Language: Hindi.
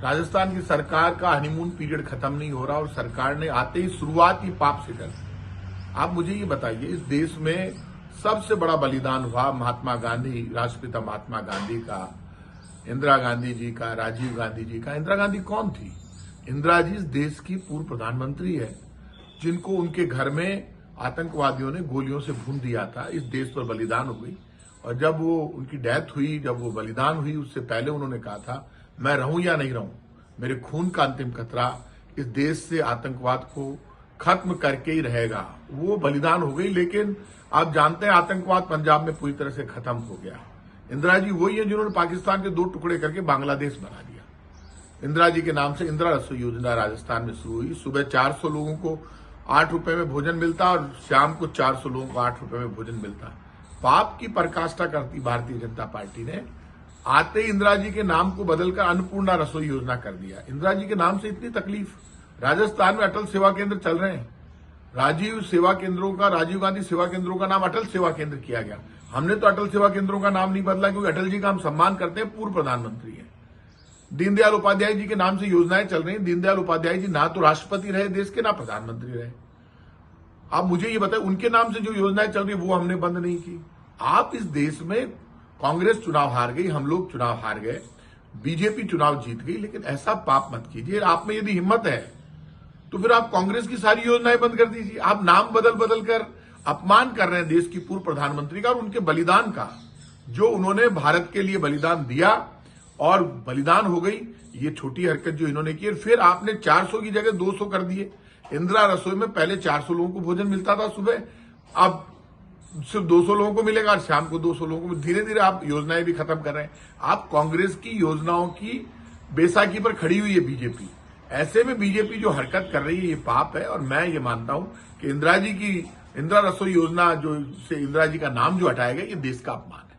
राजस्थान की सरकार का हनीमून पीरियड खत्म नहीं हो रहा और सरकार ने आते ही शुरुआत ही पाप से कर दी। आप मुझे ये बताइए, इस देश में सबसे बड़ा बलिदान हुआ महात्मा गांधी, राष्ट्रपिता महात्मा गांधी का, इंदिरा गांधी जी का, राजीव गांधी जी का। इंदिरा गांधी कौन थी? इंदिरा जी इस देश की पूर्व प्रधानमंत्री है, जिनको उनके घर में आतंकवादियों ने गोलियों से भून दिया था। इस देश पर बलिदान हो गई और जब वो उनकी डेथ हुई, जब वो बलिदान हुई, उससे पहले उन्होंने कहा था मैं रहूं या नहीं रहूं, मेरे खून का अंतिम कतरा इस देश से आतंकवाद को खत्म करके ही रहेगा। वो बलिदान हो गई, लेकिन आप जानते हैं आतंकवाद पंजाब में पूरी तरह से खत्म हो गया। इंदिरा जी वही है जिन्होंने पाकिस्तान के 2 टुकड़े करके बांग्लादेश बना दिया। इंदिरा जी के नाम से इंदिरा रसोई योजना राजस्थान में शुरू हुई। सुबह 400 लोगों को 8 रुपए में भोजन मिलता और शाम को 400 लोगों को 8 रुपए में भोजन मिलता। पाप की पराकाष्ठा करती भारतीय जनता पार्टी ने आते ही इंदिरा जी के नाम को बदलकर अन्नपूर्णा रसोई योजना कर दिया। इंदिरा जी के नाम से इतनी तकलीफ। राजस्थान में अटल सेवा केंद्र चल रहे हैं। राजीव गांधी सेवा केंद्रों का नाम अटल सेवा केंद्र किया गया। हमने तो अटल सेवा केंद्रों का नाम नहीं बदला, क्योंकि अटल जी का हम सम्मान करते हैं, पूर्व प्रधानमंत्री है। दीनदयाल उपाध्याय जी के नाम से योजनाएं चल रही हैं। दीनदयाल उपाध्याय जी ना तो राष्ट्रपति रहे देश के, ना प्रधानमंत्री रहे। आप मुझे ये बताएं, उनके नाम से जो योजनाएं चल रही वो हमने बंद नहीं की। आप इस देश में कांग्रेस चुनाव हार गई, हम लोग चुनाव हार गए, बीजेपी चुनाव जीत गई, लेकिन ऐसा पाप मत कीजिए। आप में यदि हिम्मत है तो फिर आप कांग्रेस की सारी योजनाएं बंद कर दीजिए। आप नाम बदल बदल कर अपमान कर रहे हैं देश की पूर्व प्रधानमंत्री का और उनके बलिदान का, जो उन्होंने भारत के लिए बलिदान दिया और बलिदान हो गई। ये छोटी हरकत जो इन्होंने की, फिर आपने 400 की जगह 200 कर दिए। इंदिरा रसोई में पहले 400 लोगों को भोजन मिलता था सुबह, अब सिर्फ 200 लोगों को मिलेगा और शाम को 200 लोगों को। धीरे धीरे आप योजनाएं भी खत्म कर रहे हैं। आप कांग्रेस की योजनाओं की बैसाखी पर खड़ी हुई है बीजेपी। ऐसे में बीजेपी जो हरकत कर रही है ये पाप है। और मैं ये मानता हूं कि इंदिरा रसोई योजना जो से इंदिरा जी का नाम जो हटाया गया, ये देश का अपमान है।